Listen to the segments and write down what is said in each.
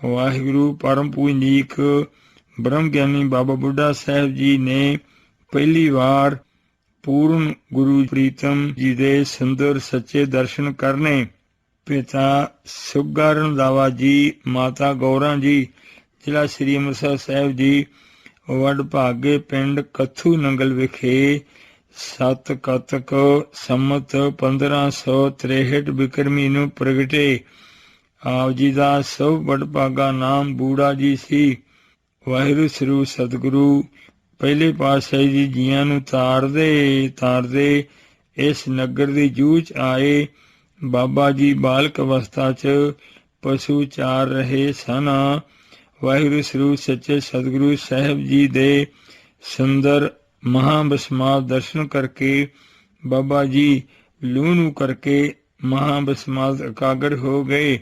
वाहिगुरु परम पूजनीक ब्रह्म ज्ञानी बाबा बुढ़ा साहब जी ने पहली बार पूर्ण गुरु प्रीतम जी दे सुंदर सच्चे दर्शन करने। पिता सुग्गा रंधावा जी, माता गौरा जी, जिला श्री ਅੰਮ੍ਰਿਤਸਰ ਸਾਹਿਬ जी, वडभागे पिंड कथू नंगल विखे 7 कतक संमत 1563 बिक्रमी ਨੂੰ ਪ੍ਰਗਟੇ। ਆਪ ਜੀ ਦਾ ਸਭ ਵਡਭਾਗਾ ਨਾਮ ਬੂੜਾ ਜੀ ਸੀ। ਵਾਹਿਗੁਰੂ ਸ੍ਰੀ ਸਤਿਗੁਰੂ ਪਹਿਲੇ ਪਾਤਸ਼ਾਹ ਜੀ ਜੀਆਂ ਨੂੰ ਤਾਰਦੇ ਇਸ ਨਗਰ ਦੀ ਜੂਝ ਆਏ। ਬਾਬਾ ਜੀ ਬਾਲਕ ਅਵਸਥਾ 'ਚ ਪਸ਼ੂ ਚਾਰ ਰਹੇ ਸਨ। ਵਾਹਿਗੁਰੂ ਸ੍ਰੀ ਸੱਚੇ ਸਤਿਗੁਰੂ ਸਾਹਿਬ ਜੀ ਦੇ ਸੁੰਦਰ ਮਹਾਬਸਮਾਦ ਦਰਸ਼ਨ ਕਰਕੇ ਬਾਬਾ ਜੀ ਲੂਹ ਨੂੰ ਕਰਕੇ ਮਹਾਬਸਮਾਦ ਇਕਾਗਰ ਹੋ ਗਏ।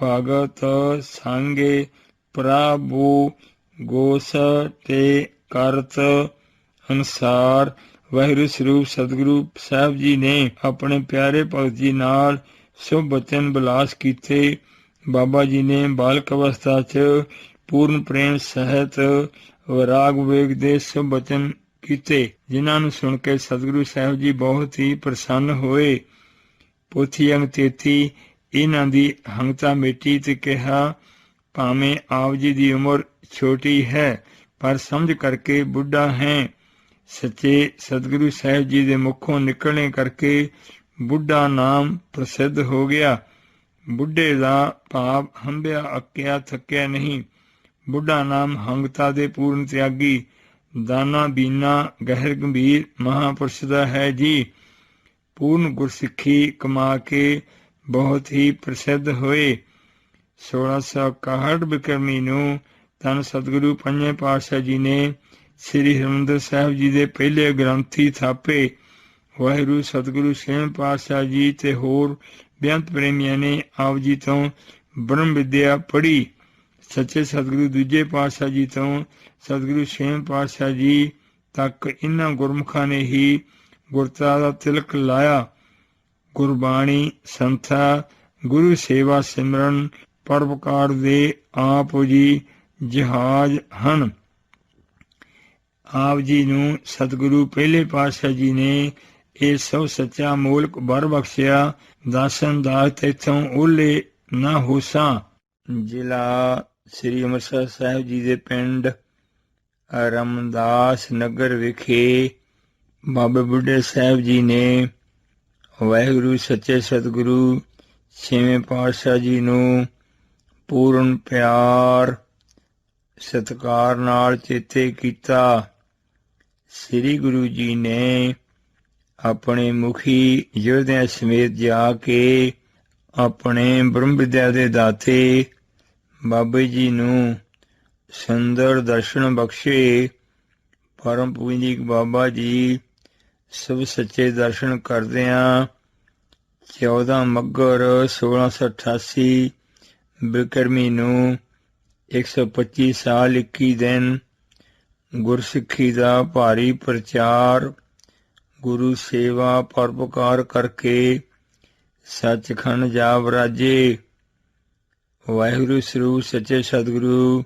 ਭਗਤ ਸੰਗੇ ਪ੍ਰਭੂ ਗੋਸ ਤੇ ਕਰਤ ਅਨੁਸਾਰ ਵਾਹਿਗੁਰੂ ਸਰੂਪ ਸਤਿਗੁਰੂ ਸਾਹਿਬ ਜੀ ਨੇ ਆਪਣੇ ਪਿਆਰੇ ਭਗਤ ਜੀ ਨਾਲ ਸ਼ੁਭ ਬਚਨ ਬਿਲਾਸ ਕੀਤੇ। ਬਾਬਾ ਜੀ ਨੇ ਬਾਲਕ ਅਵਸਥਾ 'ਚ ਪੂਰਨ ਪ੍ਰੇਮ ਸਹਿਤ ਵਿਰਾਗ ਵਿਵੇਕ ਦੇ ਸ਼ੁਭ ਬਚਨ ਕੀਤੇ, ਜਿਨ੍ਹਾਂ ਨੂੰ ਸੁਣ ਕੇ ਸਤਿਗੁਰੂ ਸਾਹਿਬ ਜੀ ਬਹੁਤ ਹੀ ਪ੍ਰਸੰਨ ਹੋਏ। ਪੋਥੀ ਅੰਗ 33 ਇਹਨਾਂ ਦੀ ਹੰਗਤਾ ਮਿੱਟੀ ਤੇ ਕਿਹਾ, ਭਾਵੇਂ ਆਪ ਜੀ ਦੀ ਉਮਰ ਛੋਟੀ ਹੈ ਪਰ ਸਮਝ ਕਰਕੇ ਬੁੱਢਾ ਹੈ। ਸੱਚੇ ਸਤਿਗੁਰੂ ਸਾਹਿਬ ਜੀ ਦੇ ਮੁਖੋਂ ਨਿਕਲਣੇ ਕਰਕੇ ਬੁੱਢਾ ਨਾਮ ਪ੍ਰਸਿੱਧ ਹੋ ਗਿਆ। ਬੁੱਢੇ ਦਾ ਭਾਵ ਹੰਭਿਆ ਅੱਕਿਆ ਥੱਕਿਆ ਨਹੀਂ। ਬੁੱਢਾ ਨਾਮ ਹੰਗਤਾ ਦੇ ਪੂਰਨ ਤਿਆਗੀ, ਦਾਨਾ ਬੀਨਾ ਗਹਿਰ ਗੰਭੀਰ ਮਹਾਂਪੁਰਸ਼ ਦਾ ਹੈ ਜੀ। ਪੂਰਨ ਗੁਰਸਿੱਖੀ ਕਮਾ ਕੇ ਬਹੁਤ ਹੀ ਪ੍ਰਸਿੱਧ ਹੋਏ। 1661 ਬਿਕਰਮੀ ਨੂੰ ਧੰਨ ਸਤਿਗੁਰੂ ਪੰਜਵੇਂ ਪਾਤਸ਼ਾਹ ਜੀ ਨੇ ਸ੍ਰੀ ਹਰਿਮੰਦਰ ਸਾਹਿਬ ਜੀ ਦੇ ਪਹਿਲੇ ਗ੍ਰੰਥੀ ਥਾਪੇ। ਵਾਹਿਗੁਰੂ ਸਤਿਗੁਰੂ ਛੇਵੇਂ ਪਾਤਸ਼ਾਹ ਜੀ ਤੇ ਹੋਰ ਬੇਅੰਤ ਪ੍ਰੇਮੀਆਂ ਨੇ ਆਪ ਜੀ ਤੋਂ ਬ੍ਰਹਮ ਵਿਦਿਆ ਪੜ੍ਹੀ। ਸੱਚੇ ਸਤਿਗੁਰੂ ਦੂਜੇ ਪਾਤਸ਼ਾਹ ਜੀ ਤੋਂ ਸਤਿਗੁਰੂ ਛੇਵੇਂ ਪਾਤਸ਼ਾਹ ਜੀ ਤੱਕ ਇਹਨਾਂ ਗੁਰਮੁਖਾਂ ਨੇ ਹੀ ਗੁਰਤਾ ਦਾ ਤਿਲਕ ਲਾਇਆ। ਗੁਰਬਾਣੀ, ਸੰਥਾ, ਗੁਰੂ ਸੇਵਾ, ਸਿਮਰਨ, ਪਰਉਪਕਾਰ ਦੇ ਆਪ ਜੀ ਜਹਾਜ਼ ਹਨ। ਆਪ ਜੀ ਨੂੰ ਸਤਿਗੁਰੂ ਪਹਿਲੇ ਪਾਤਸ਼ਾਹ ਜੀ ਨੇ ਇਹ ਸਭ ਸੱਚਾ ਮੂਲਕ ਵਰ ਬਖਸ਼ਿਆ। ਦਾਸਨ ਦਾਸ ਤੈਥੋਂ ਓਲੇ ਨਾ ਹੋਸਾਂ। ਜ਼ਿਲ੍ਹਾ ਸ੍ਰੀ ਅੰਮ੍ਰਿਤਸਰ ਸਾਹਿਬ ਜੀ ਦੇ ਪਿੰਡ ਰਮਦਾਸ ਨਗਰ ਵਿਖੇ ਬਾਬਾ ਬੁੱਢੇ ਸਾਹਿਬ ਜੀ ਨੇ ਵਾਹਿਗੁਰੂ ਸੱਚੇ ਸਤਿਗੁਰੂ ਛੇਵੇਂ ਪਾਤਸ਼ਾਹ ਜੀ ਨੂੰ ਪੂਰਨ ਪਿਆਰ ਸਤਿਕਾਰ ਨਾਲ ਚੇਤੇ ਕੀਤਾ। ਸ੍ਰੀ ਗੁਰੂ ਜੀ ਨੇ ਆਪਣੇ ਮੁਖੀ ਯੋਧਿਆਂ ਸਮੇਤ ਜਾ ਕੇ ਆਪਣੇ ਬ੍ਰਹਮ ਵਿਦਿਆ ਦੇ ਦਾਤੇ ਬਾਬੇ ਜੀ ਨੂੰ ਸੁੰਦਰ ਦਰਸ਼ਨ ਬਖਸ਼ੇ। ਪਰਮ ਪੂਜਨੀਕ ਬਾਬਾ ਜੀ ਸਭ ਸੱਚੇ ਦਰਸ਼ਨ ਕਰਦਿਆਂ 14 ਮੱਘਰ 1688 ਬਿਕਰਮੀ ਨੂੰ 125 ਸਾਲ 21 ਦਿਨ ਗੁਰਸਿੱਖੀ ਦਾ ਭਾਰੀ ਪ੍ਰਚਾਰ, ਗੁਰੂ ਸੇਵਾ, ਪਰਉਪਕਾਰ ਕਰਕੇ ਸੱਚਖੰਡ ਜਾ ਵਰਾਜੇ। ਵਾਹਿਗੁਰੂ ਸਰੂਪ ਸੱਚੇ ਸਤਿਗੁਰੂ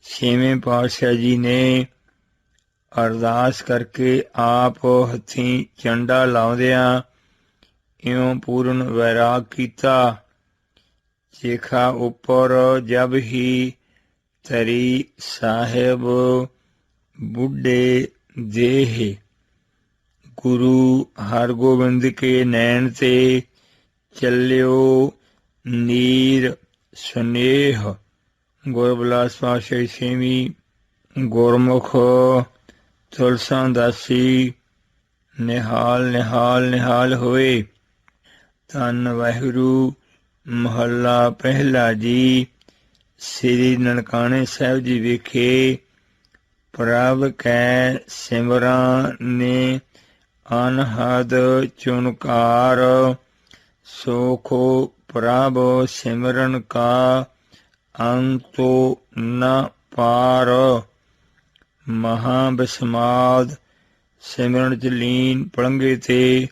ਛੇਵੇਂ ਪਾਤਸ਼ਾਹ ਜੀ ਨੇ ਅਰਦਾਸ ਕਰਕੇ ਆਪ ਹੱਥੀਂ ਝੰਡਾ ਲਾਉਂਦਿਆਂ ਇਉਂ ਪੂਰਨ ਵੈਰਾਗ ਕੀਤਾ। ਚੇਖਾ ਉੱਪਰ ਜਬ ਹੀ ਧਰੀ ਸਾਹਿਬ ਬੁੱਢੇ ਦੇਹ, ਗੁਰੂ ਹਰਗੋਬਿੰਦ ਕੇ ਨੈਣ ਤੇ ਚੱਲਿਓ ਨੀਰ ਸੁਨੇਹ। ਗੁਰਬਿਲਾਸ ਪਾਤਸ਼ਾਹ ਛੇਵੀਂ। ਗੁਰਮੁਖ ਤੁਲਸਾਂ ਦਾਸੀ ਨਿਹਾਲ ਨਿਹਾਲ ਨਿਹਾਲ ਹੋਏ। ਧੰਨ ਵਾਹਿਗੁਰੂ। ਮਹੱਲਾ ਪਹਿਲਾ ਜੀ। ਸ੍ਰੀ ਨਨਕਾਣੇ ਸਾਹਿਬ ਜੀ ਵਿਖੇ ਪ੍ਰਭ ਕੈ ਸਿਮਰਾਂ ਨੇ ਅਨਹਦ ਚੁਨਕਾਰ, ਸੋਖੋ ਪ੍ਰਭ ਸਿਮਰਨ ਕਾ ਅੰਤੋ ਨ ਪਾਰ। ਮਹਾਬਸਮਾਦ ਸਿਮਰਨ ਚ ਲੀਨ ਪਲੰਘੇ ਤੇ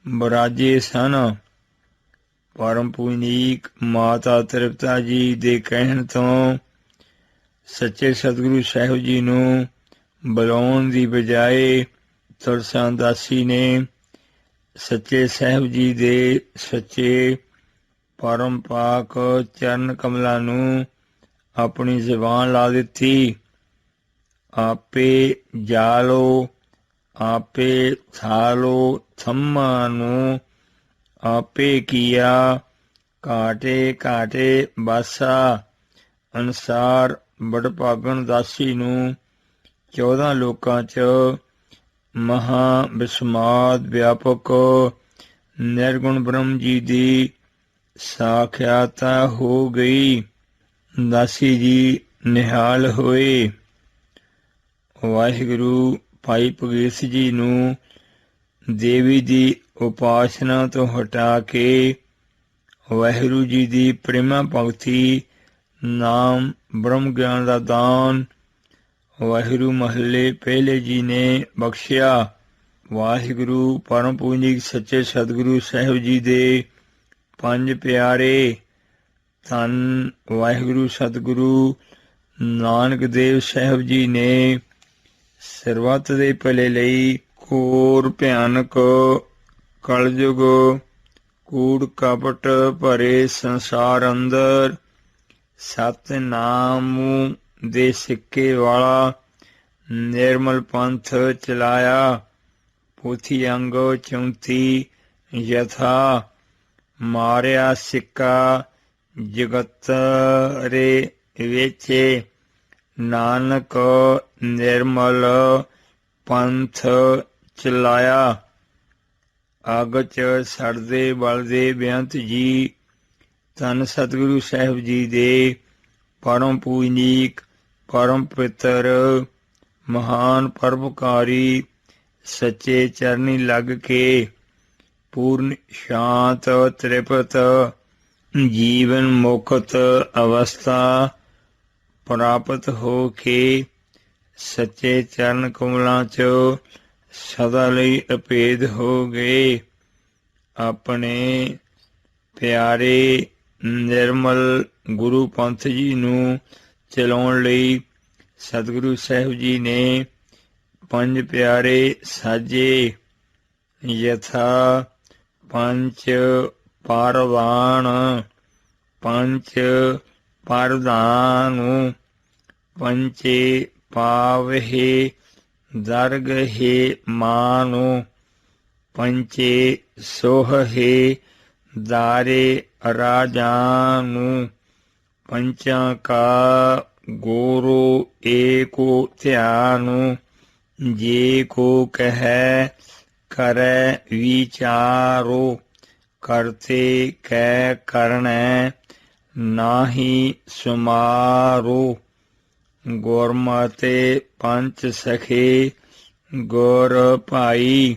ਬਰਾਜੇ ਸਨ। परम पूजनीक माता तृप्ता जी दे कहण तो सच्चे सतगुरु साहिब जी नूं बुलाउण दी बजाए तुलसा दासी ने सच्चे साहिब जी दे सच्चे परम पाक चरण कमलां नूं अपनी ਜ਼ਬਾਨ ਲਾ ਦਿੱਤੀ। आपे जालो आपे थालो थम्मा नूं आपे कीया घाटे घाटे बासा ਅਨੁਸਾਰ ਬਡਭਾਗਣ ਦਾਸੀ ਨੂੰ 14 ਲੋਕਾਂ 'ਚ ਮਹਾ ਵਿਸਮਾਦ ਵਿਆਪਕ ਨਿਰਗੁਣ ਬ੍ਰਹਮ ਜੀ ਦੀ ਸਾਖਿਆਤਾ ਹੋ ਗਈ। ਦਾਸੀ ਜੀ ਨਿਹਾਲ ਹੋਏ। ਵਾਹਿਗੁਰੂ ਭਾਈ ਭਗੀਰਥ ਜੀ ਨੂੰ ਦੇਵੀ ਦੀ ਉਪਾਸਨਾ ਤੋਂ ਹਟਾ ਕੇ ਵਾਹਿਗੁਰੂ ਜੀ ਦੀ ਪ੍ਰੇਮਾ ਭਗਤੀ ਨਾਮ ਬ੍ਰਹਮ ਗਿਆਨ ਦਾ ਦਾਨ ਵਾਹਿਗੁਰੂ ਮਹੱਲੇ ਪਹਿਲੇ ਜੀ ਨੇ ਬਖਸ਼ਿਆ। ਵਾਹਿਗੁਰੂ ਪਰਮ ਪੂਜਨੀਕ ਸੱਚੇ ਸਤਿਗੁਰੂ ਸਾਹਿਬ ਜੀ ਦੇ ਪੰਜ ਪਿਆਰੇ ਧੰਨ ਵਾਹਿਗੁਰੂ ਸਤਿਗੁਰੂ ਨਾਨਕ ਦੇਵ ਸਾਹਿਬ ਜੀ ਨੇ ਸਰਬੱਤ ਦੇ ਭਲੇ ਲਈ ਘੋਰ ਭਿਆਨਕ ਕਲਯੁਗ ਕੂੜ ਕਪਟ ਭਰੇ ਸੰਸਾਰ ਅੰਦਰ ਸਤਿਨਾਮ ਦੇ ਸਿੱਕੇ ਵਾਲਾ ਨਿਰਮਲ ਪੰਥ ਚਲਾਇਆ। ਪੋਥੀ ਅੰਗ 34 ਯਥਾ ਮਾਰਿਆ ਸਿੱਕਾ ਜਗਤਰੇ ਵੇਚੇ ਨਾਨਕ ਨਿਰਮਲ ਪੰਥ ਚਲਾਇਆ। ਅੱਗ 'ਚ ਸੜਦੇ ਬਲਦੇ ਬੇਅੰਤ ਜੀ ਧੰਨ ਸਤਿਗੁਰੂ ਸਾਹਿਬ ਜੀ ਦੇ ਪਰਮ ਪੂਜਨੀਕ ਪਰਮ ਪਵਿੱਤਰ ਮਹਾਨ ਪਰਉਪਕਾਰੀ ਸੱਚੇ ਚਰਨੀ ਲੱਗ ਕੇ ਪੂਰਨ ਸ਼ਾਂਤ ਤ੍ਰਿਪਤ ਜੀਵਨ ਮੁਕਤ ਅਵਸਥਾ ਪ੍ਰਾਪਤ ਹੋ ਕੇ ਸੱਚੇ ਚਰਨ ਕਮਲਾਂ 'ਚ ਸਦਾ ਲਈ ਅਭੇਦ ਹੋ ਗਏ। ਆਪਣੇ ਪਿਆਰੇ ਨਿਰਮਲ ਗੁਰੂ ਪੰਥ ਜੀ ਨੂੰ ਚਲਾਉਣ ਲਈ ਸਤਿਗੁਰੂ ਸਾਹਿਬ ਜੀ ਨੇ ਪੰਜ ਪਿਆਰੇ ਸਾਜੇ। ਯਥਾ ਪੰਚ ਪਰਵਾਨ ਪੰਚ ਪਰਧਾਨ ਪੰਚੇ ਪਾਵਹਿ ਦਰਗਹਿ ਮਾਨੁ ਪੰਚੇ ਸੋਹਹਿ ਦਾਰੇ ਰਾਜਾਨੁ ਪੰਚਾਂ ਕਾ ਗੁਰੂ ਏਕੋ ਧਿਆਨੁ ਜੇ ਕੋ ਕਹਿ ਕਰੈ ਵਿਚਾਰੋ ਕਰਤੇ ਕੈ ਕਰਣੈ ਨਾਹੀ ਸੁਮਾਰੋ ਗੁਰਮਤਿ ਪੰਚ ਸਖੇ ਗੁਰ ਭਾਈ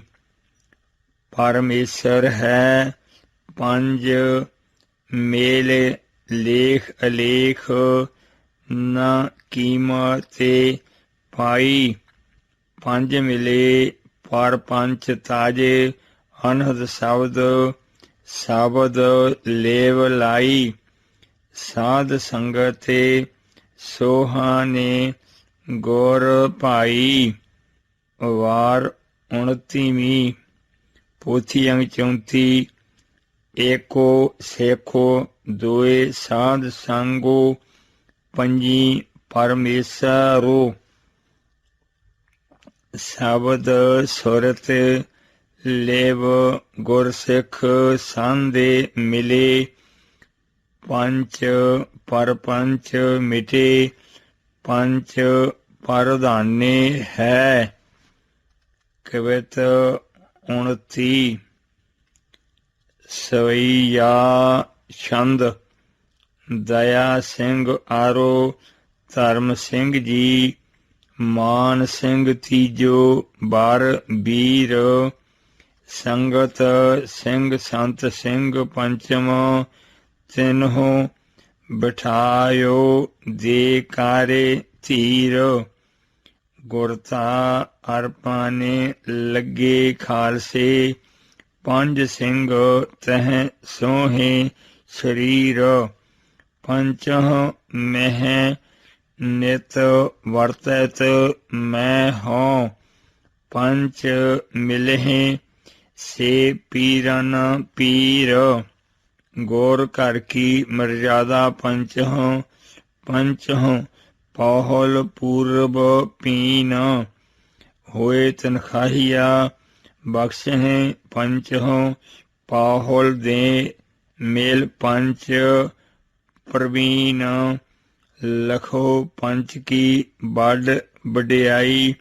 ਪਰਮੇਸ਼ਰ ਹੈ ਪੰਜ ਮੇਲ ਲੇਖ ਅਲੇਖ ਨਾ ਕੀਮਤੇ ਪਾਈ ਪੰਜ ਮਿਲੇ ਪਰ ਪੰਚ ਤਾਜੇ ਅਨਹਦ ਸ਼ਬਦ ਲੇਵ ਲਾਈ ਸਾਧ ਸੰਗਤੇ ਸੋਹਾਨੇ ਗੁਰ ਭਾਈ। ਵਾਰ 29ਵੀਂ ਪੋਥੀ ਅੰਗ 34 ਏਕੋ ਸੇਖੋ ਦੋਏ ਸਾਧ ਸੰਗੋ ਪੰਜੀ ਪਰਮੇਸ਼ਰੋ ਸ਼ਬਦ ਸੁਰਤ ਲੇਵ ਗੁਰਸਿੱਖ ਸੰਦੇ ਮਿਲੇ ਪੰਚ ਪਰਪੰਚ ਮਿਟੇ ਪੰਚ ਪਰਧਾਨੇ ਹੈ। ਕਵਿਤ 29 ਸਵਈਆ ਛੰਦ ਦਇਆ ਸਿੰਘ ਆਰੋ ਧਰਮ ਸਿੰਘ ਜੀ ਮਾਨ ਸਿੰਘ ਤੀਜੋ ਬਰ ਵੀਰ ਸੰਗਤ ਸਿੰਘ ਸੰਤ ਸਿੰਘ ਪੰਚਮ ਤਿੰਨੋ ਬਿਠਾਇਓ ਦੇ ਕਾਰੇ ਧੀਰ ਗੁਰਤਾ ਅਰਪਾਨੇ ਲੱਗੇ ਖਾਲਸੇ पंज सिंह तह सोहे शरीर, पंचह मह नित वर्तत मैं हों, पंच मिलह से पीरन पीर, गौर कर की मर्यादा पंच हों, पंच हों पौहल पूर्व पीन, होए तनखाहिया बख्श हैं पंच हों, पाहुल दे मेल पंच प्रवीण, लखो पंच की बड़ बड़ियाई,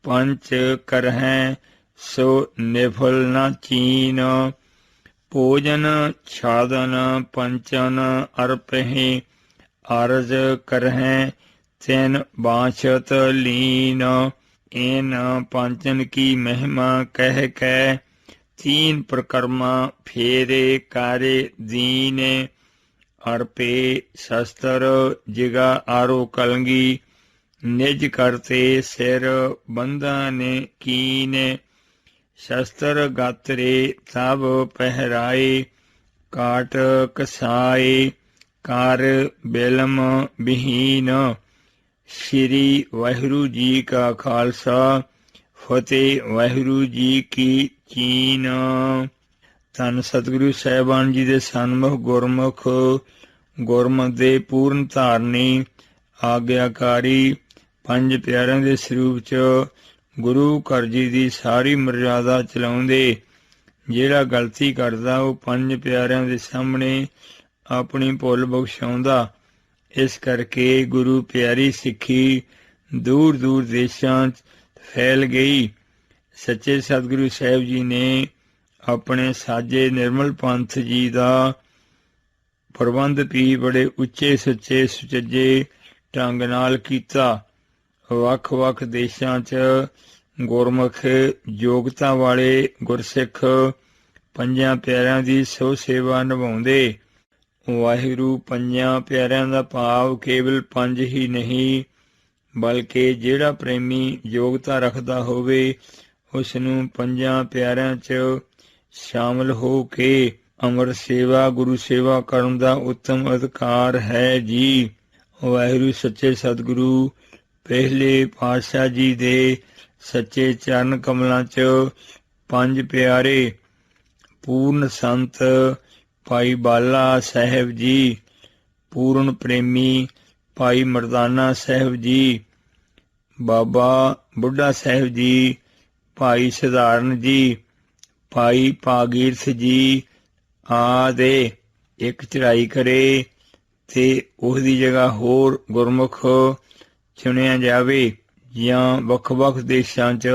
पंच करहें सो निफल न चीन, भोजन छादन पंचन अर्पहि, अर्ज करहें तिन बाछत लीन, इन पंचन की महिमा कह कै, तीन प्रकर्मा फेरे कारे दीन, अर्पे शस्त्र जिगा आरो कलंगी, निज करते सिर बंधन कीन, शस्त्र गात्रे तब पहराए, काट कसाए कर बिलम बिहीन, श्री वाहिगुरु जी का खालसा, फतेह वाहिगुरु जी की चीन। ਧੰਨ ਸਤਿਗੁਰੂ ਸਾਹਿਬਾਨ ਜੀ ਦੇ ਸਨਮੁਖ ਗੁਰਮੁਖ ਗੁਰਮਤਿ ਦੇ ਪੂਰਨ ਧਾਰਨੀ ਆਗਿਆਕਾਰੀ ਪੰਜ ਪਿਆਰਿਆਂ ਦੇ ਸਰੂਪ 'ਚ ਗੁਰੂ ਘਰ ਜੀ ਦੀ ਸਾਰੀ ਮਰਜ਼ਾਦਾ ਚਲਾਉਂਦੇ ਜਿਹੜਾ ਗਲਤੀ ਕਰਦਾ ਉਹ ਪੰਜ ਪਿਆਰਿਆਂ ਦੇ ਸਾਹਮਣੇ ਆਪਣੀ ਭੁੱਲ ਬਖਸ਼ਾਉਂਦਾ। ਇਸ ਕਰਕੇ ਗੁਰੂ ਪਿਆਰੀ ਸਿੱਖੀ ਦੂਰ ਦੂਰ ਦੇਸ਼ਾਂ 'ਚ ਫੈਲ ਗਈ। ਸੱਚੇ ਸਤਿਗੁਰੂ ਸਾਹਿਬ ਜੀ ਨੇ ਆਪਣੇ ਸਾਜੇ ਨਿਰਮਲ ਪੰਥ ਜੀ ਦਾ ਪ੍ਰਬੰਧ ਵੀ ਬੜੇ ਉੱਚੇ ਸੁੱਚੇ ਸੁਚੱਜੇ ਢੰਗ ਨਾਲ ਕੀਤਾ। ਵੱਖ ਵੱਖ ਦੇਸ਼ਾਂ 'ਚ ਗੁਰਮੁਖ ਯੋਗਤਾ ਵਾਲੇ ਗੁਰਸਿੱਖ ਪੰਜਾਂ ਪਿਆਰਿਆਂ ਦੀ ਸੋ ਸੇਵਾ ਨਿਭਾਉਂਦੇ। ਵਾਹਿਗੁਰੂ ਪੰਜਾਂ ਪਿਆਰਿਆਂ ਦਾ ਭਾਵ ਕੇਵਲ ਪੰਜ ਹੀ ਨਹੀਂ, ਬਲਕਿ ਜਿਹੜਾ ਪ੍ਰੇਮੀ ਯੋਗਤਾ ਰੱਖਦਾ ਹੋਵੇ ਉਸ ਨੂੰ ਪੰਜਾਂ ਪਿਆਰਿਆਂ 'ਚ ਸ਼ਾਮਲ ਹੋ ਕੇ ਅੰਮ੍ਰਿਤ ਸੇਵਾ ਗੁਰੂ ਸੇਵਾ ਕਰਨ ਦਾ ਉੱਤਮ ਅਧਿਕਾਰ ਹੈ ਜੀ। ਵਾਹਿਗੁਰੂ ਸੱਚੇ ਸਤਿਗੁਰੂ ਪਹਿਲੇ ਪਾਤਸ਼ਾਹ ਜੀ ਦੇ ਸੱਚੇ ਚਰਨ ਕਮਲਾਂ 'ਚ ਪੰਜ ਪਿਆਰੇ ਪੂਰਨ ਸੰਤ ਭਾਈ ਬਾਲਾ ਸਾਹਿਬ ਜੀ, ਪੂਰਨ ਪ੍ਰੇਮੀ ਭਾਈ ਮਰਦਾਨਾ ਸਾਹਿਬ ਜੀ, ਬਾਬਾ ਬੁੱਢਾ ਸਾਹਿਬ ਜੀ, ਭਾਈ ਸਧਾਰਨ ਜੀ, ਭਾਈ ਭਾਗੀਰਥ ਜੀ ਆਦਿ ਇੱਕ ਚੜ੍ਹਾਈ ਕਰੇ ਤੇ ਉਸਦੀ ਜਗ੍ਹਾ ਹੋਰ ਗੁਰਮੁਖ ਚੁਣਿਆ ਜਾਵੇ, ਜਾਂ ਵੱਖ ਵੱਖ ਦੇਸ਼ਾਂ 'ਚ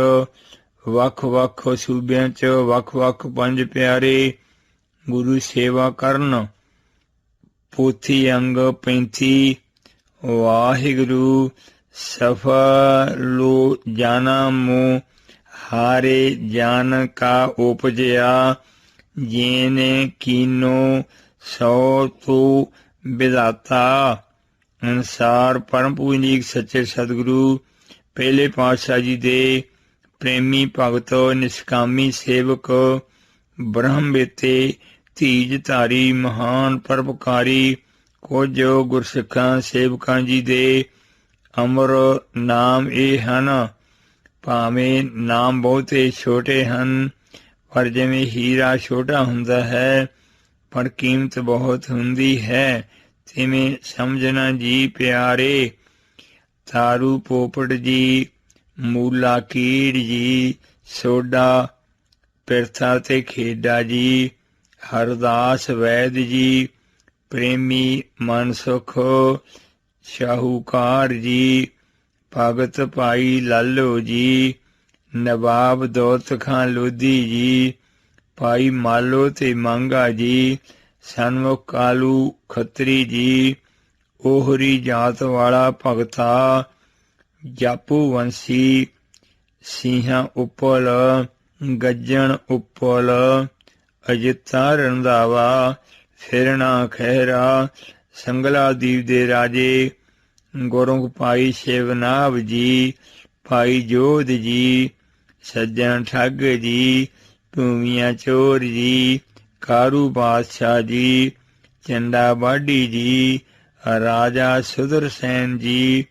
ਵੱਖ ਵੱਖ ਸੂਬਿਆਂ 'ਚ ਵੱਖ ਵੱਖ ਪੰਜ ਪਿਆਰੇ ਗੁਰੂ ਸੇਵਾ ਕਰਨ। ਪੋਥੀ ਅੰਗ 35 ਵਾਹਿਗੁਰੂ ਸਫਲੋ ਜਾਨਾ ਮੋ ਹਾਰੇ ਜਾਨ ਕਾ ਉਪਜਿਆ, ਜੇਨੇ ਕੀਨੋ ਸੋ ਤੋ ਵਿਦਾਤਾ। ਅਨੁਸਾਰ ਪਰਮ ਪੂਜਨੀਕ ਸੱਚੇ ਸਤਿਗੁਰੂ ਪਹਿਲੇ ਪਾਤਸ਼ਾਹ ਜੀ ਦੇ ਪ੍ਰੇਮੀ ਭਗਤ ਨਿਸ਼ਕਾਮੀ ਸੇਵਕ ਬ੍ਰਹਮਵੇਤੇ ਧੀਜ ਧਾਰੀ ਮਹਾਨ ਪਰਉਪਕਾਰੀ ਕੁਝ ਗੁਰਸਿੱਖਾਂ ਸੇਵਕਾਂ ਜੀ ਦੇ ਅਮਰ ਨਾਮ ਇਹ ਹਨ। ਭਾਵੇਂ ਨਾਮ ਬਹੁਤੇ ਛੋਟੇ ਹਨ, ਪਰ ਜਿਵੇਂ ਹੀਰਾ ਛੋਟਾ ਹੁੰਦਾ ਹੈ ਪਰ ਕੀਮਤ ਬਹੁਤ ਹੁੰਦੀ ਹੈ, ਤਿਵੇਂ ਸਮਝਣਾ ਜੀ ਪਿਆਰੇ। ਤਾਰੂ ਪੋਪਟ ਜੀ, ਮੂਲਾ ਕੀੜ ਜੀ, ਸੋਡਾ ਪਿਰਥਾ ਤੇ ਖੇਡਾ ਜੀ, ਹਰਦਾਸ ਵੈਦ ਜੀ, ਪ੍ਰੇਮੀ ਮਨਸੁਖ ਸ਼ਾਹੂਕਾਰ ਜੀ, ਭਗਤ ਭਾਈ ਲਾਲੋ ਜੀ, ਨਵਾਬ ਦੌਲਤ ਖਾਂ ਲੋਧੀ ਜੀ, ਭਾਈ ਮਾਲੋ ਤੇ ਮੰਗਾ ਜੀ, ਸਨਮੁਖ ਕਾਲੂ ਖੱਤਰੀ ਜੀ, ਉਹਰੀ ਜਾਤ ਵਾਲਾ ਭਗਤਾ, ਜਾਪੂ ਵੰਸੀ, ਸਿੰਘਾਂ ਉੱਪਲ, ਗੱਜਣ ਉੱਪਲ, ਅਜਿੱਤਾ ਰੰਧਾਵਾ, ਫਿਰਨਾ ਖਹਿਰਾ, ਸੰਗਲਾ ਦੀਪ ਦੇ ਰਾਜੇ, ਗੁਰਮੁਖ ਭਾਈ ਸ਼ਿਵਨਾਭ ਜੀ, ਭਾਈ ਜੋਧ ਜੀ, ਸੱਜਣ ਠੱਗ ਜੀ, ਟੂਵੀਆਂ ਚੋਰ ਜੀ, ਕਾਰੂ ਪਾਤਸ਼ਾਹ ਜੀ, ਚੰਡਾ ਬਾਢੀ ਜੀ, ਰਾਜਾ ਸੁਦਰਸੈਨ ਜੀ,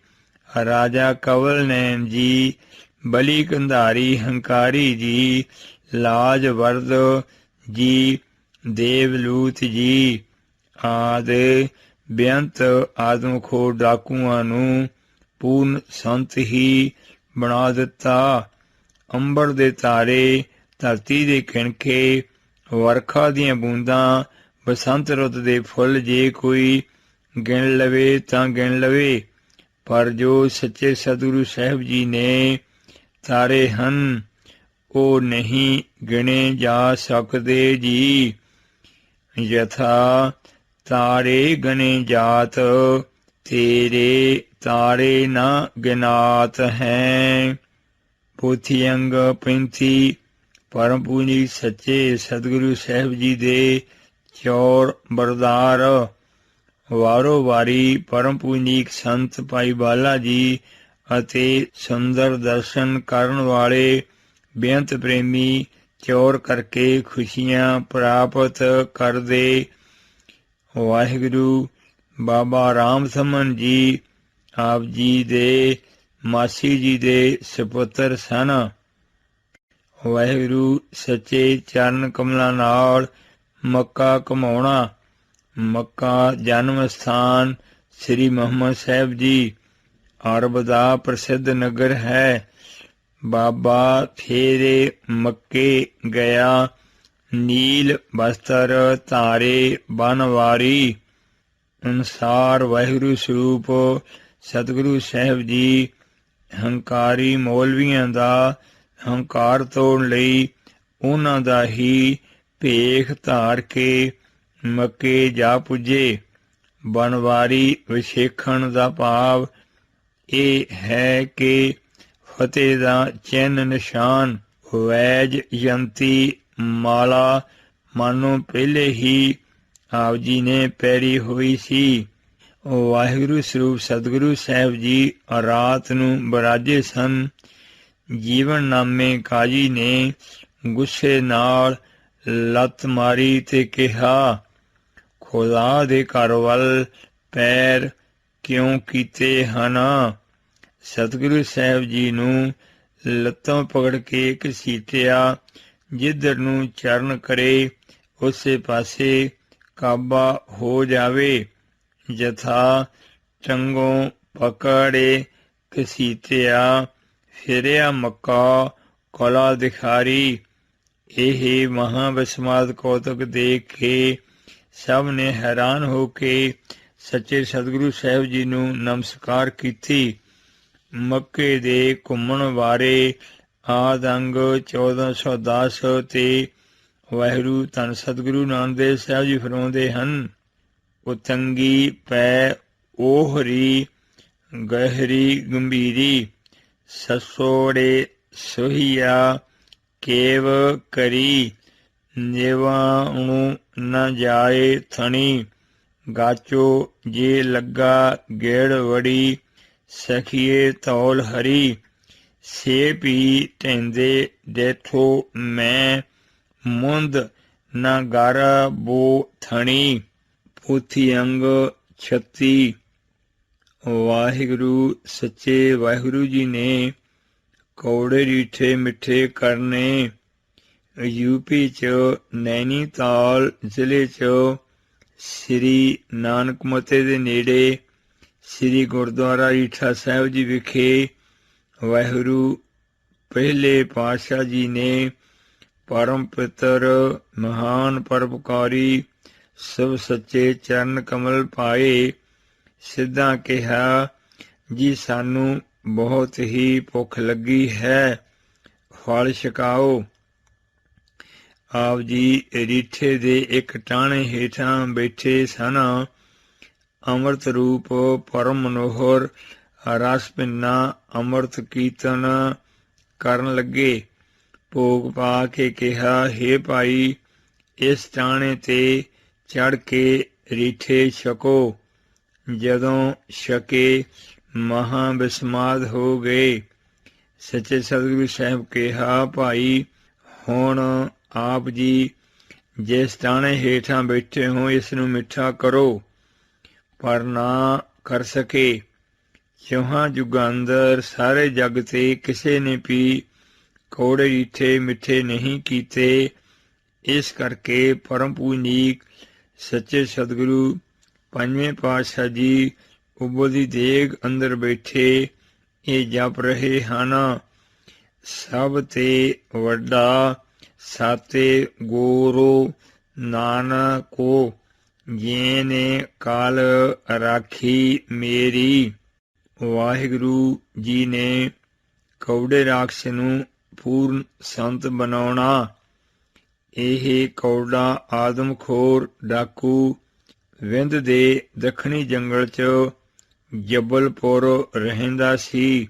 ਰਾਜਾ ਕਵਲ ਨੈਨ ਜੀ, ਬਲੀ ਕੰਧਾਰੀ ਹੰਕਾਰੀ ਜੀ, ਲਾਜ ਵਰਦ ਜੀ, ਦੇਵਲੂਤ ਜੀ ਆਦਿ ਬੇਅੰਤ ਆਦਮਖੋਰ ਡਾਕੂਆਂ ਨੂੰ ਪੂਰਨ ਸੰਤ ਹੀ ਬਣਾ ਦਿੱਤਾ। ਅੰਬਰ ਦੇ ਤਾਰੇ, ਧਰਤੀ ਦੇ ਕਿਣਕੇ, ਵਰਖਾ ਦੀਆਂ ਬੂੰਦਾਂ, ਬਸੰਤ ਰੁੱਤ ਦੇ ਫੁੱਲ ਜੇ ਕੋਈ ਗਿਣ ਲਵੇ ਤਾਂ ਗਿਣ ਲਵੇ, ਪਰ ਜੋ ਸੱਚੇ ਸਤਿਗੁਰੂ ਸਾਹਿਬ ਜੀ ਨੇ ਤਾਰੇ ਹਨ ਉਹ ਨਹੀਂ ਗਿਣੇ ਜਾ ਸਕਦੇ ਜੀ। ਯਥਾ ਤਾਰੇ ਗਣੇ ਜਾਤ, ਤੇਰੇ ਤਾਰੇ ਨਾ ਗਿਨਾਤ ਹੈ। ਪੋਥੀ ਅੰਗ 35 ਪਰਮ ਪੂਜਨੀ ਸੱਚੇ ਸਤਿਗੁਰੂ ਸਾਹਿਬ ਜੀ ਦੇ ਚੌਰ ਬਰਦਾਰ, ਵਾਰੋ ਵਾਰੀ ਪਰਮ ਪੂਜਨੀਕ ਸੰਤ ਭਾਈ ਬਾਲਾ ਜੀ ਅਤੇ ਸੁੰਦਰ ਦਰਸ਼ਨ ਕਰਨ ਵਾਲੇ ਬੇਅੰਤ ਪ੍ਰੇਮੀ ਚੌਰ ਕਰਕੇ ਖੁਸ਼ੀਆਂ ਪ੍ਰਾਪਤ ਕਰਦੇ। ਵਾਹਿਗੁਰੂ ਬਾਬਾ ਰਾਮ ਸਮਨ ਜੀ ਆਪ ਜੀ ਦੇ ਮਾਸੀ ਜੀ ਦੇ ਸੁਪੁੱਤਰ ਸਨ। ਵਾਹਿਗੁਰੂ ਸੱਚੇ ਚਰਨ ਕਮਲਾਂ ਨਾਲ ਮੱਕਾ ਘੁਮਾਉਣਾ। ਮੱਕਾ ਜਨਮ ਸਥਾਨ ਸ੍ਰੀ ਮੁਹੰਮਦ ਸਾਹਿਬ ਜੀ, ਅਰਬ ਦਾ ਪ੍ਰਸਿੱਧ ਨਗਰ ਹੈ। ਬਾਬਾ ਫੇਰੇ ਮੱਕੇ ਗਿਆ, ਨੀਲ ਬਸਤਰ ਧਾਰੇ ਬਨਵਾਰੀ। ਅਨੁਸਾਰ ਵਾਹਿਗੁਰੂ ਸਰੂਪ ਸਤਿਗੁਰੂ ਸਾਹਿਬ ਜੀ ਹੰਕਾਰੀ ਮੌਲਵੀਆਂ ਦਾ ਹੰਕਾਰ ਤੋੜਨ ਲਈ ਉਹਨਾਂ ਦਾ ਹੀ ਭੇਖ ਧਾਰ ਕੇ ਮੱਕੇ ਜਾ ਪੁੱਜੇ। ਬਨਵਾਰੀ ਵਿਸ਼ੇਖਣ ਦਾ ਭਾਵ ਇਹ ਹੈ ਕਿ ਫਤਿਹ ਦਾ ਚਿੰਨ੍ਹ ਨਿਸ਼ਾਨ। ਵੈਜ ਯੰਤੀ ਮਾਲਾ ਮਾਨੋ ਪਹਿਲੇ ਹੀ ਆਪ ਜੀ ਨੇ ਪਹਿਰੀ ਹੋਈ ਸੀ। ਵਾਹਿਗੁਰੂ ਸਰੂਪ ਸਤਿਗੁਰੂ ਸਾਹਿਬ ਜੀ ਰਾਤ ਨੂੰ ਬਰਾਜੇ ਸਨ। ਜੀਵਨ ਨਾਮੇ ਕਾਜੀ ਨੇ ਗੁੱਸੇ ਨਾਲ ਲੱਤ ਮਾਰੀ ਤੇ ਕਿਹਾ, ਖੁਦਾ ਦੇ ਘਰ ਵੱਲ ਪੈਰ ਕਿਉਂ ਕੀਤੇ ਹਨ? ਸਤਿਗੁਰੂ ਸਾਹਿਬ ਜੀ ਨੂੰ ਲੱਤੋਂ ਪਕੜ ਕੇ ਘਸੀਟਿਆ। ਜਿੱਧਰ ਨੂੰ ਚਰਨ ਕਰੇ ਉਸੇ ਪਾਸੇ ਕਾਬਾ ਹੋ ਜਾਵੇ। ਜਥਾ ਟੰਗੋਂ ਪਕੜੇ ਘਸੀਟਿਆ, ਫਿਰਿਆ ਮੱਕਾ ਕਲਾ ਦਿਖਾਰੀ। ਇਹ ਮਹਾਬਸਮਾਦ ਕੌਤਕ ਦੇਖ ਕੇ ਸਭ ਨੇ ਹੈਰਾਨ ਹੋ ਕੇ ਸੱਚੇ ਸਤਿਗੁਰੂ ਸਾਹਿਬ ਜੀ ਨੂੰ ਨਮਸਕਾਰ ਕੀਤੀ। ਮੱਕੇ ਦੇ ਘੁੰਮਣ ਬਾਰੇ ਆਦਿ ਅੰਗ 1410 ਤੇ ਵਾਹਿਗੁਰੂ ਧੰਨ ਸਤਿਗੁਰੂ ਨਾਨਕ ਦੇਵ ਸਾਹਿਬ ਜੀ ਫਰਮਾਉਂਦੇ ਹਨ, ਉਤੰਗੀ ਪੈ ਓਹਰੀ ਗਹਿਰੀ ਗੰਭੀਰੀ, ਸਸੋੜੇ ਸੋਹੀਆ ਕੇਵ ਕਰੀ, ਨਿਵਾਉ ਨ ਜਾਏ ਥਣੀ, ਗਾਚੋ ਜੇ ਲੱਗਾ ਗੇੜ ਵੜੀ, ਸਖੀਏ ਧੌਲ ਹਰੀ, ਸੇ ਪੀ ਢੈਂਦੇ ਡੇਠੋ ਮੈਂ, ਮੁੰਦ ਨ ਗਰ ਬੋ ਥਣੀ। ਪੋਥੀ ਅੰਗ 36 ਵਾਹਿਗੁਰੂ ਸੱਚੇ ਵਾਹਿਗੁਰੂ ਜੀ ਨੇ ਕੌੜੇ ਰੀਠੇ ਮਿੱਠੇ ਕਰਨੇ। ਯੂਪੀ ਚ ਨੈਨੀਤਾਲ ਜ਼ਿਲ੍ਹੇ ਚ ਸ੍ਰੀ ਨਾਨਕਮਤੇ ਦੇ ਨੇੜੇ ਸ੍ਰੀ ਗੁਰਦੁਆਰਾ ਰੀਠਾ ਸਾਹਿਬ ਜੀ ਵਿਖੇ ਵਾਹਿਗੁਰੂ ਪਹਿਲੇ ਪਾਤਸ਼ਾਹ ਜੀ ਨੇ ਪਰਮ ਪਿੱਤਰ ਮਹਾਨ ਪਰਉਪਕਾਰੀ ਸਭ ਸੱਚੇ ਚਰਨ ਕਮਲ ਪਾਏ। ਸਿੱਧਾ ਕਿਹਾ, ਜੀ ਸਾਨੂੰ ਬਹੁਤ ਹੀ ਭੁੱਖ ਲੱਗੀ ਹੈ, ਫਲ ਛਕਾਓ। ਆਪ ਜੀ ਰੀਠੇ ਦੇ ਇੱਕ ਟਾਹਣੇ ਹੇਠਾਂ ਬੈਠੇ ਸਨ। ਅੰਮ੍ਰਿਤ ਰੂਪ ਪਰਮ ਮਨੋਹਰ ਰਸ ਭਿੰਨਾ ਅੰਮ੍ਰਿਤ ਕੀਰਤਨ ਕਰਨ ਲੱਗੇ। ਭੋਗ ਪਾ ਕੇ ਕਿਹਾ, ਹੇ ਭਾਈ, ਇਸ ਟਾਹਣੇ ਤੇ ਚੜ੍ਹ ਕੇ ਰੀਠੇ ਛਕੋ। ਜਦੋਂ ਛਕੇ ਮਹਾਂ ਬਿਸਮਾਦ ਹੋ ਗਏ। ਸੱਚੇ ਸਤਿਗੁਰੂ ਸਾਹਿਬ ਕਿਹਾ, ਭਾਈ ਹੁਣ ਆਪ ਜੀ ਜਿਸ ਟਾਣੇ ਹੇਠਾਂ ਬੈਠੇ ਹੋ ਇਸ ਨੂੰ ਮਿੱਠਾ ਕਰੋ, ਪਰ ਨਾ ਕਰ ਸਕੇ। ਚੌਹਾਂ ਯੁੱਗਾਂ ਅੰਦਰ ਸਾਰੇ ਜੱਗ ਤੇ ਕਿਸੇ ਨੇ ਵੀ ਕੌੜੇ ਰੀਠੇ ਮਿੱਠੇ ਨਹੀਂ ਕੀਤੇ। ਇਸ ਕਰਕੇ ਪਰਮ ਪੂਜਨੀਕ ਸੱਚੇ ਸਤਿਗੁਰੂ ਪੰਜਵੇਂ ਪਾਤਸ਼ਾਹ ਜੀ ਉਬਲ ਦੀ ਦੇਗ ਅੰਦਰ ਬੈਠੇ ਇਹ ਜਪ ਰਹੇ ਹਨ। ਸਭ ਤੇ ਵੱਡਾ ਸਾਤੇ ਗੋਰੋ ਨਾਨਕੋ, ਜੇਨੇ ਕਾਲ ਰਾਖੀ ਮੇਰੀ। ਵਾਹਿਗੁਰੂ ਜੀ ਨੇ ਕੌੜੇ ਰਾਖਸ਼ ਨੂੰ ਪੂਰਨ ਸੰਤ ਬਣਾਉਣਾ। ਇਹ ਕੌੜਾ ਆਦਮਖੋਰ ਡਾਕੂ ਵਿੰਧ ਦੇ ਦੱਖਣੀ ਜੰਗਲ 'ਚ ਜਬਲਪੁਰ ਰਹਿੰਦਾ ਸੀ।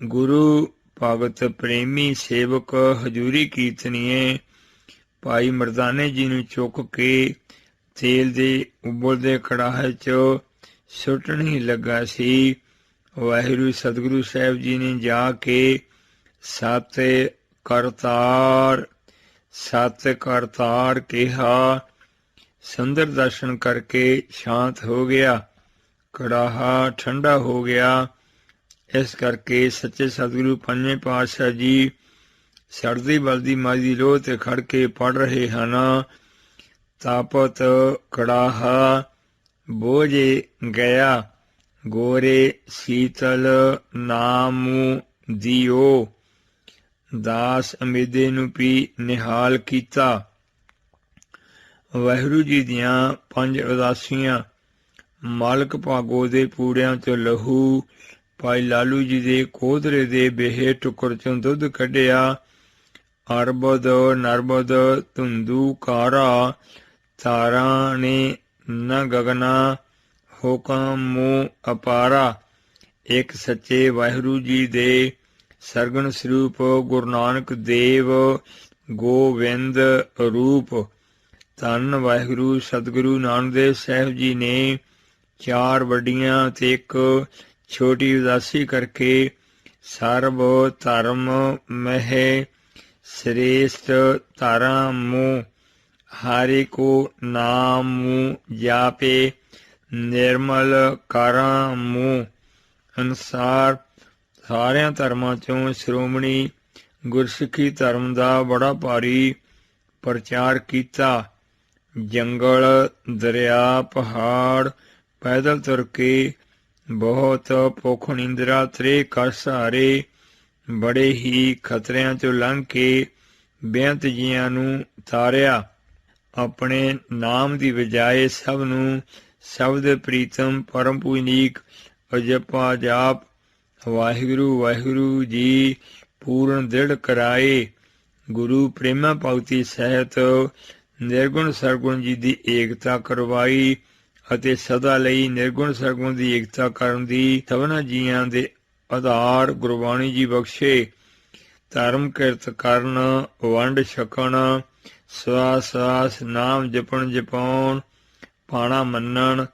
ਗੁਰੂ ਭਗਤ ਪ੍ਰੇਮੀ ਸੇਵਕ ਹਜ਼ੂਰੀ ਕੀਰਤਨੀਏ ਭਾਈ ਮਰਦਾਨੇ ਜੀ ਨੂੰ ਚੁੱਕ ਕੇ ਤੇਲ ਦੇ ਉਬਲਦੇ ਕੜਾਹੇ 'ਚ ਸੁੱਟਣ ਹੀ ਲੱਗਾ ਸੀ। ਵਾਹਿਗੁਰੂ ਸਤਿਗੁਰੂ ਸਾਹਿਬ ਜੀ ਨੇ ਜਾ ਕੇ ਸਤ ਕਰਤਾਰ ਕਿਹਾ। ਸੁੰਦਰ ਦਰਸ਼ਨ ਕਰਕੇ ਸ਼ਾਂਤ ਹੋ ਗਿਆ, ਕੜਾਹਾ ਠੰਡਾ ਹੋ ਗਿਆ। ਇਸ ਕਰਕੇ ਸੱਚੇ ਸਤਿਗੁਰੂ ਪੰਜਵੇਂ ਪਾਤਸ਼ਾਹ ਜੀ ਸੜਦੀ ਬਲਦੀ ਮਾਈ ਦੀ ਲੋਹ ਤੇ ਖੜ ਕੇ ਪੜ ਰਹੇ ਹਨ। ਤਾਪਤ ਕੜਾਹਾ ਬੋਝੇ ਗਿਆ, ਗੋਰੇ ਸੀਤਲ ਨਾਮੂ ਦਿਓ। ਦਾਸ ਅਮੀਦੇ ਨੂੰ ਵੀ ਨਿਹਾਲ ਕੀਤਾ। ਵਾਹਿਗੁਰੂ ਜੀ ਦੀਆਂ 5 ਉਦਾਸੀਆਂ। ਮਾਲਕ ਭਾਗੋ ਦੇ ਪੂੜਿਆਂ ਚੋਂ ਲਹੂ, ਭਾਈ ਲਾਲੂ ਜੀ ਦੇ ਕੋਧਰੇ ਦੇ ਬੇਹੇ ਟੁਕਰ ਚੋਂ ਦੁੱਧ ਕੱਢਿਆ। ਅਰਬਦ ਨਰਬਦ ਧੁੰਦੂ ਕਾਰਾ, ਤਾਰਾਂ ਨੇ ਨ ਗਗਨਾ ਹੁਕਮੁ ਅਪਾਰਾ। ਇੱਕ ਸੱਚੇ ਵਾਹਿਗੁਰੂ ਜੀ ਦੇ ਸਰਗਣ ਸਰੂਪ ਗੁਰੂ ਨਾਨਕ ਦੇਵ ਗੋਵਿੰਦ ਰੂਪ। ਧੰਨ ਵਾਹਿਗੁਰੂ ਸਤਿਗੁਰੂ ਨਾਨਕ ਦੇਵ ਸਾਹਿਬ ਜੀ ਨੇ 4 ਵੱਡੀਆਂ ਤੇ ਇੱਕ ਛੋਟੀ ਉਦਾਸੀ ਕਰਕੇ ਸਰਬ ਧਰਮ ਮਹਿ ਸ੍ਰੇਸ਼ਟ ਧਰਮੁ, ਹਰਿ ਕੋ ਨਾਮੁ ਜਾਪੇ ਨਿਰਮਲ ਕਰਮੁ ਅਨੁਸਾਰ ਸਾਰਿਆਂ ਧਰਮਾਂ ਚੋਂ ਸ਼੍ਰੋਮਣੀ ਗੁਰਸਿੱਖੀ ਧਰਮ ਦਾ ਬੜਾ ਭਾਰੀ ਪ੍ਰਚਾਰ ਕੀਤਾ। ਜੰਗਲ, ਦਰਿਆ, ਪਹਾੜ ਪੈਦਲ ਤੁਰ ਕੇ ਬਹੁਤ ਭੁੱਖ ਨਿੰਦਰਾ ਤ੍ਰੇਹ ਕਸ਼ਟ ਸਹਾਰੇ ਬੜੇ ਹੀ ਖਤਰਿਆਂ ਚੋਂ ਲੰਘ ਕੇ ਬੇਅੰਤ ਜੀਆਂ ਨੂੰ ਤਾਰਿਆ। ਆਪਣੇ ਨਾਮ ਦੀ ਬਜਾਏ ਸਭ ਨੂੰ ਸ਼ਬਦ ਪ੍ਰੀਤਮ ਪਰਮ ਪੂਜਨੀਕ ਅਜਪਾ ਜਾਪ ਵਾਹਿਗੁਰੂ ਵਾਹਿਗੁਰੂ ਜੀ ਪੂਰਨ ਦ੍ਰਿੜ ਕਰਾਏ। ਗੁਰੂ ਪ੍ਰੇਮਾ ਭਗਤੀ ਸਹਿਤ ਨਿਰਗੁਣ ਸਰਗੁਣ ਜੀ ਦੀ ਏਕਤਾ ਕਰਵਾਈ ਅਤੇ ਸਦਾ ਲਈ ਨਿਰਗੁਣ ਸਰਗੁਣ ਦੀ ਏਕਤਾ ਕਰਨ ਦੀ ਸਭਨਾਂ ਜੀਆਂ ਦੇ ਆਧਾਰ ਗੁਰਬਾਣੀ ਜੀ ਬਖਸ਼ੇ। ਧਰਮ ਕਿਰਤ ਕਰਨ, ਵੰਡ ਛਕਣ, ਸਵਾਸ ਸਵਾਸ ਨਾਮ ਜਪਣ ਜਪਾਉਣ, ਪਾਣਾ ਮੰਨਣ,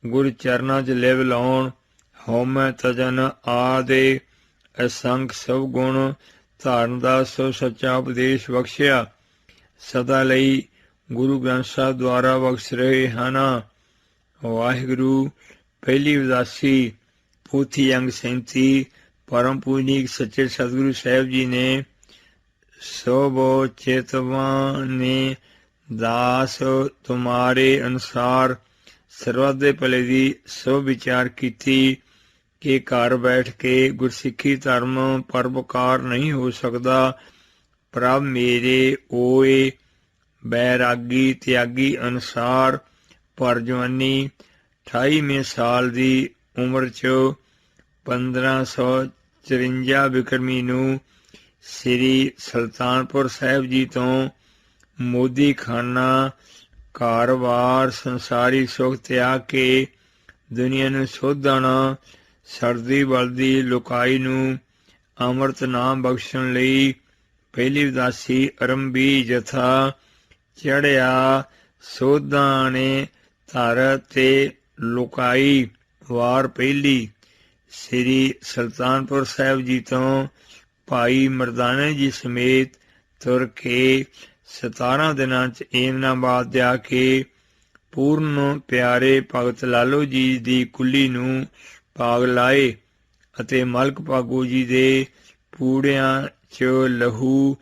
ਗੁਰ ਚਰਨਾਂ 'ਚ ਲਿਵ ਲਾਉਣ, ਹਉਮੈ ਤਜਨ ਆਦਿ ਅਸੰਖ ਸਭ ਗੁਣ ਧਾਰਨ ਦਾ ਸੋ ਸੱਚਾ ਉਪਦੇਸ਼ ਬਖਸ਼ਿਆ। ਸਦਾ ਲਈ ਗੁਰੂ ਗ੍ਰੰਥ ਸਾਹਿਬ ਦੁਆਰਾ ਬਖਸ਼ ਰਹੇ ਹਨ। ਵਾਹਿਗੁਰੂ। ਪਹਿਲੀ ਉਦਾਸੀ। ਪੋਥੀ ਅੰਗ 37। ਪਰਮ ਪੂਜਨੀਕ ਸੱਚੇ ਸਤਿਗੁਰੂ ਸਾਹਿਬ ਜੀ ਨੇ ਸੋਭੋ ਚੇਤਵਾਂ ਨੇ ਦਾਸ ਤੁਮਾਰੇ ਅਨੁਸਾਰ ਸਰਬੱਤ ਦੇ ਭਲੇ ਦੀ ਸੋ ਵਿਚਾਰ ਕੀਤੀ ਕਿ ਘਰ ਬੈਠ ਕੇ ਗੁਰਸਿੱਖੀ ਧਰਮ ਪਰਉਪਕਾਰ ਨਹੀਂ ਹੋ ਸਕਦਾ। ਪ੍ਰਭ ਮੇਰੇ ਓਏ ਬੈਰਾਗੀ ਤਿਆਗੀ ਅਨੁਸਾਰ ਭਰ ਜਵਾਨੀ 28ਵੇਂ ਸਾਲ ਦੀ ਉਮਰ 'ਚ 1554 ਬਿਕਰਮੀ ਨੂੰ ਸ੍ਰੀ ਸੁਲਤਾਨਪੁਰ ਸਾਹਿਬ ਜੀ ਤੋਂ ਮੋਦੀ ਖਾਨਾ ਘਰ-ਬਾਰ ਸੰਸਾਰੀ ਸੁੱਖ ਤਿਆਗ ਕੇ ਦੁਨੀਆ ਨੂੰ ਸੋਧਣ ਸੜਦੀ ਬਲਦੀ ਲੁਕਾਈ ਨੂੰ ਅੰਮ੍ਰਿਤ ਨਾਮ ਬਖਸ਼ਣ ਲਈ ਪਹਿਲੀ ਉਦਾਸੀ ਆਰੰਭੀ। ਜਥਾ ਚੜਿਆ ਸੋਧਾਂ ਨੇ ਧਰ ਤੇ ਲੁਕਾਈ। ਵਾਰ ਪਹਿਲੀ। ਸ੍ਰੀ ਸੁਲਤਾਨਪੁਰ ਸਾਹਿਬ ਜੀ ਤੋਂ ਭਾਈ ਮਰਦਾਨੇ ਜੀ ਸਮੇਤ ਤੁਰ ਕੇ 17 ਦਿਨਾਂ 'ਚ ਏਮਨਾਬਾਦ ਜਾ ਕੇ ਪੂਰਨ ਪਿਆਰੇ ਭਗਤ ਲਾਲੋ ਜੀ ਦੀ ਕੁੱਲੀ ਨੂੰ ਭਾਗ ਲਾਏ ਅਤੇ ਮਲਕ ਭਾਗੋ ਜੀ ਦੇ ਪੂੜਿਆਂ 'ਚ ਲਹੂ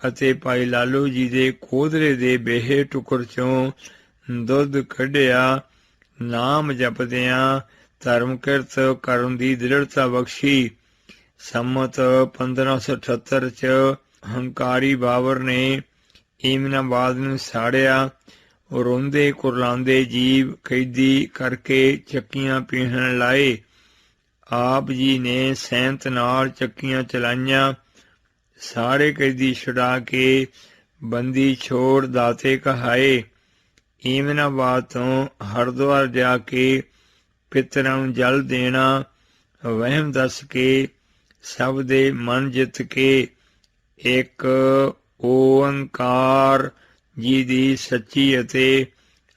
ਅਤੇ ਭਾਈ ਲਾਲੋ ਜੀ ਦੇ ਕੋਧਰੇ ਦੇ ਬੇਹੇ ਟੁਕੜ 'ਚੋਂ ਦੁੱਧ ਕੱਢਿਆ। ਨਾਮ ਜਪਦਿਆਂ ਧਰਮ ਕਿਰਤ ਕਰਨ ਦੀ ਦ੍ਰਿੜਤਾ ਬਖਸ਼ੀ। ਸੰਮਤ 1578 'ਚ ਹੰਕਾਰੀ ਬਾਬਰ ਨੇ ਏਮਨਾਬਾਦ ਨੂੰ ਸਾੜਿਆ। ਰੋਂਦੇ ਕੁਰਲਾਉਂਦੇ ਜੀਵ ਕੈਦੀ ਕਰਕੇ ਚੱਕੀਆਂ ਪੀਹਣ ਲਾਏ। ਆਪ ਜੀ ਨੇ ਸੈਂਤ ਨਾਲ ਚੱਕੀਆਂ ਚਲਾਈਆਂ। ਸਾਰੇ ਕੈਦੀ ਛੁਡਾ ਕੇ ਬੰਦੀ ਛੋੜ ਦਾਤੇ ਕਹਾਏ। ਏਮਨਾਬਾਦ ਤੋਂ ਹਰਿਦੁਆਰ ਜਾ ਕੇ ਪਿੱਤਰਾਂ ਨੂੰ ਜਲ ਦੇਣਾ, ਵਹਿਮ ਦੱਸ ਕੇ ਸਭ ਦੇ ਮਨ ਜਿੱਤ ਕੇ ਇੱਕ ਓੰਕਾਰ ਜੀ ਦੀ ਸੱਚੀ ਅਤੇ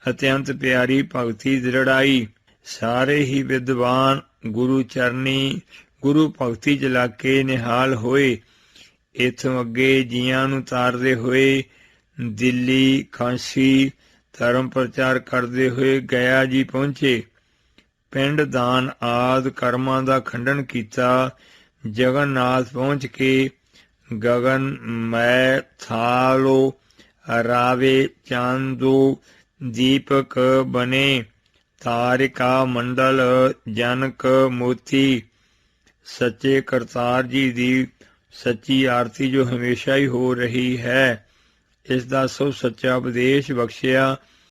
ਅਤਿਅੰਤ ਪਿਆਰੀ ਭਗਤੀ ਦ੍ਰਿੜਾਈ। ਸਾਰੇ ਹੀ ਵਿਦਵਾਨ ਗੁਰੂ ਚਰਨੀ ਗੁਰੂ ਭਗਤੀ ਚ ਲੱਗ ਕੇ ਨਿਹਾਲ ਹੋਏ। ਇੱਥੋਂ ਅੱਗੇ ਜੀਆਂ ਨੂੰ ਤਾਰਦੇ ਹੋਏ ਦਿੱਲੀ, ਕਾਂਸੀ ਧਰਮ ਪ੍ਰਚਾਰ ਕਰਦੇ ਹੋਏ ਗਿਆ ਜੀ ਪਹੁੰਚੇ। ਪਿੰਡ ਦਾਨ ਆਦਿ ਕਰਮਾਂ ਦਾ ਖੰਡਨ ਕੀਤਾ। ਜਗਨਨਾਥ ਪਹੁੰਚ ਕੇ ਗਗਨ ਮੈ ਥਾਲੋ ਰਾਵੇ ਚਾਂਦੋ ਦੀਪਕ ਬਨੇ ਤਾਰਿਕਾ ਮੰਡਲ ਜਨਕ ਮੋਤੀ। ਸੱਚੇ ਕਰਤਾਰ ਜੀ ਦੀ ਸੱਚੀ ਆਰਤੀ ਜੋ ਹਮੇਸ਼ਾ ਹੀ ਹੋ ਰਹੀ ਹੈ, ਇਸ ਦਾ ਸਭ ਸੱਚਾ ਉਪਦੇਸ਼ ਬਖਸ਼ਿਆ